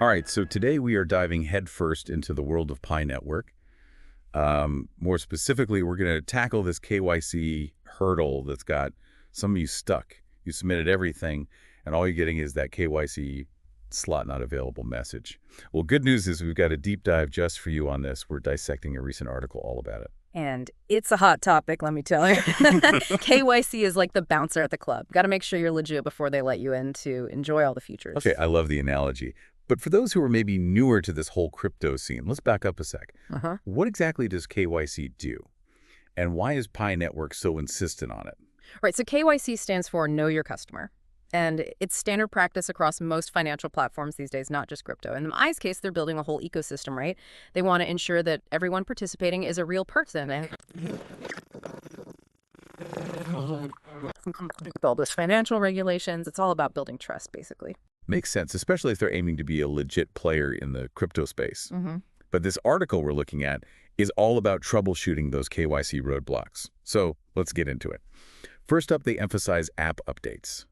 All right, so today we are diving headfirst into the world of Pi Network. More specifically, we're going to tackle this KYC hurdle that's got some of you stuck. You submitted everything, and all you're getting is that KYC slot not available message. Well, good news is we've got a deep dive just for you on this. We're dissecting a recent article all about it. And it's a hot topic, let me tell you. KYC is like the bouncer at the club. Got to make sure you're legit before they let you in to enjoy all the features. Okay, I love the analogy. But for those who are maybe newer to this whole crypto scene, let's back up a sec. What exactly does KYC do? And why is Pi Network so insistent on it? Right, so KYC stands for Know Your Customer. And it's standard practice across most financial platforms these days, not just crypto. In I's case, they're building a whole ecosystem, right? They want to ensure that everyone participating is a real person. And with all those financial regulations, it's all about building trust, basically. Makes sense, especially if they're aiming to be a legit player in the crypto space. But this article we're looking at is all about troubleshooting those KYC roadblocks. So let's get into it. First up, they emphasize app updates.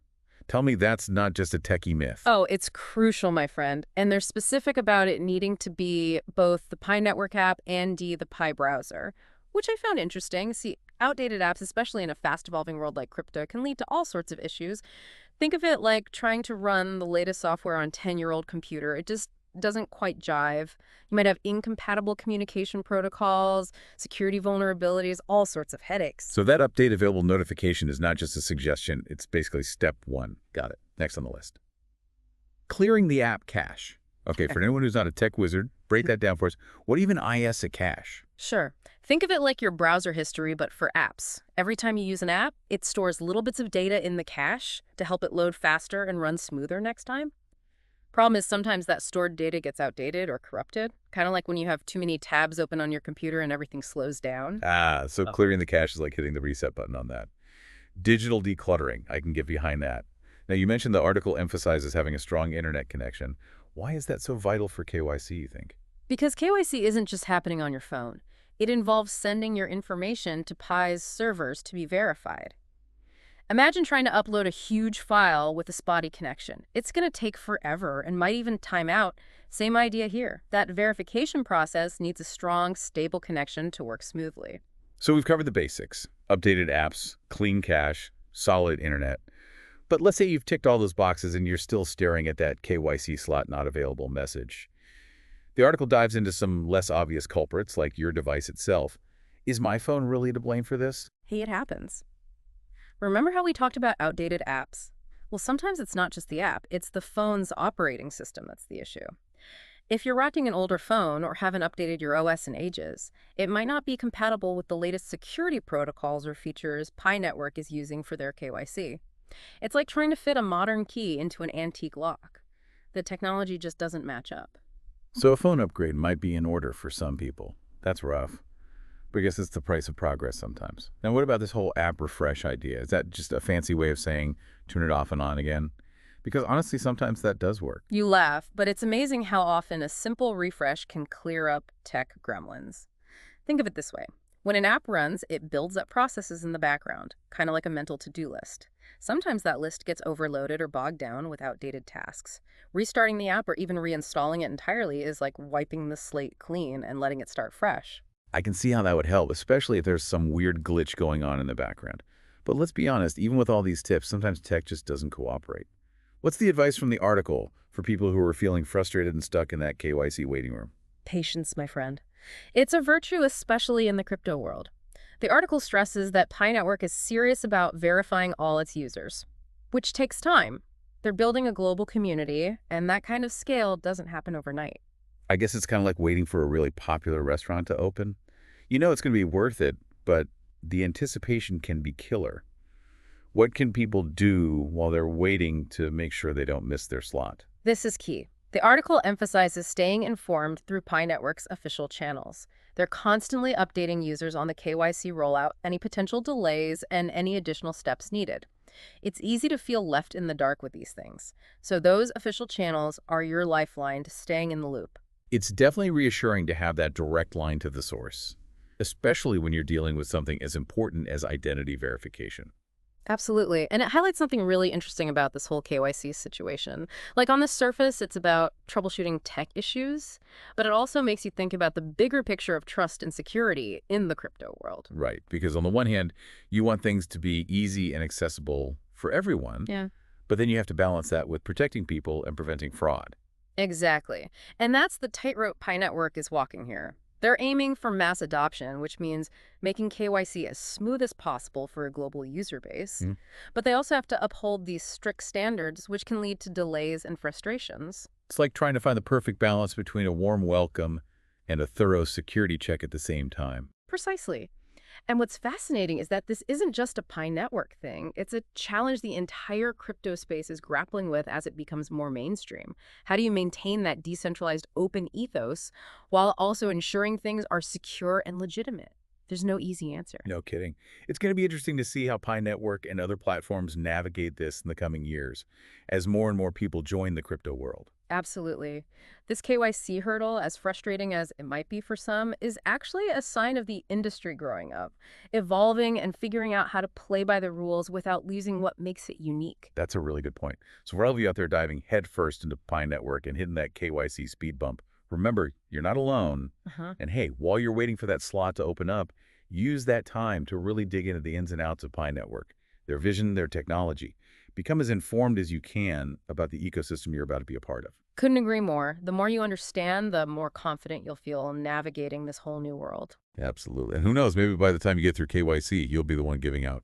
Tell me that's not just a techie myth. Oh, it's crucial, my friend. And they're specific about it needing to be both the Pi Network app and the Pi browser, which I found interesting. See, outdated apps, especially in a fast-evolving world like crypto, can lead to all sorts of issues. Think of it like trying to run the latest software on a 10-year-old computer. It just doesn't quite jive. You might have incompatible communication protocols, security vulnerabilities, all sorts of headaches. So that update available notification is not just a suggestion. It's basically step one. Got it. Next on the list. Clearing the app cache. Okay, for anyone who's not a tech wizard, break that down for us. What even is a cache? Sure. Think of it like your browser history, but for apps. Every time you use an app, it stores little bits of data in the cache to help it load faster and run smoother next time. Problem is sometimes that stored data gets outdated or corrupted, kind of like when you have too many tabs open on your computer and everything slows down. So clearing the cache is like hitting the reset button on that. Digital decluttering, I can get behind that. Now, you mentioned the article emphasizes having a strong internet connection. Why is that so vital for KYC, you think? Because KYC isn't just happening on your phone. It involves sending your information to Pi's servers to be verified. Imagine trying to upload a huge file with a spotty connection. It's going to take forever and might even time out. Same idea here. That verification process needs a strong, stable connection to work smoothly. So we've covered the basics. Updated apps, clean cache, solid internet. But let's say you've ticked all those boxes and you're still staring at that KYC slot not available message. The article dives into some less obvious culprits, like your device itself. Is my phone really to blame for this? Hey, it happens. Remember how we talked about outdated apps? Well, sometimes it's not just the app, it's the phone's operating system that's the issue. If you're rocking an older phone or haven't updated your OS in ages, it might not be compatible with the latest security protocols or features Pi Network is using for their KYC. It's like trying to fit a modern key into an antique lock. The technology just doesn't match up. So a phone upgrade might be in order for some people. That's rough. But I guess it's the price of progress sometimes. Now, what about this whole app refresh idea? Is that just a fancy way of saying turn it off and on again? Because honestly, sometimes that does work. You laugh, but it's amazing how often a simple refresh can clear up tech gremlins. Think of it this way. When an app runs, it builds up processes in the background, kind of like a mental to-do list. Sometimes that list gets overloaded or bogged down with outdated tasks. Restarting the app or even reinstalling it entirely is like wiping the slate clean and letting it start fresh. I can see how that would help, especially if there's some weird glitch going on in the background. But let's be honest, even with all these tips, sometimes tech just doesn't cooperate. What's the advice from the article for people who are feeling frustrated and stuck in that KYC waiting room? Patience, my friend. It's a virtue, especially in the crypto world. The article stresses that Pi Network is serious about verifying all its users, which takes time. They're building a global community, and that kind of scale doesn't happen overnight. I guess it's kind of like waiting for a really popular restaurant to open. You know it's going to be worth it, but the anticipation can be killer. What can people do while they're waiting to make sure they don't miss their slot? This is key. The article emphasizes staying informed through Pi Network's official channels. They're constantly updating users on the KYC rollout, any potential delays, and any additional steps needed. It's easy to feel left in the dark with these things. So those official channels are your lifeline to staying in the loop. It's definitely reassuring to have that direct line to the source, especially when you're dealing with something as important as identity verification. Absolutely. And it highlights something really interesting about this whole KYC situation. Like on the surface, it's about troubleshooting tech issues, but it also makes you think about the bigger picture of trust and security in the crypto world. Right, because on the one hand, you want things to be easy and accessible for everyone, Yeah. but then you have to balance that with protecting people and preventing fraud. Exactly. And that's the tightrope Pi Network is walking here. They're aiming for mass adoption, which means making KYC as smooth as possible for a global user base. Hmm? But they also have to uphold these strict standards, which can lead to delays and frustrations. It's like trying to find the perfect balance between a warm welcome and a thorough security check at the same time. Precisely. And what's fascinating is that this isn't just a Pi Network thing. It's a challenge the entire crypto space is grappling with as it becomes more mainstream. How do you maintain that decentralized open ethos while also ensuring things are secure and legitimate? There's no easy answer. No kidding. It's going to be interesting to see how Pi Network and other platforms navigate this in the coming years as more and more people join the crypto world. Absolutely. This KYC hurdle, as frustrating as it might be for some, is actually a sign of the industry growing up, evolving and figuring out how to play by the rules without losing what makes it unique. That's a really good point. So for all of you out there diving headfirst into Pi Network and hitting that KYC speed bump, remember, you're not alone. Uh-huh. And hey, while you're waiting for that slot to open up, use that time to really dig into the ins and outs of Pi Network, their vision, their technology. Become as informed as you can about the ecosystem you're about to be a part of. Couldn't agree more. The more you understand, the more confident you'll feel navigating this whole new world. Absolutely. And who knows, maybe by the time you get through KYC, you'll be the one giving out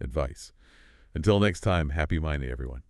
advice. Until next time, happy mining, everyone.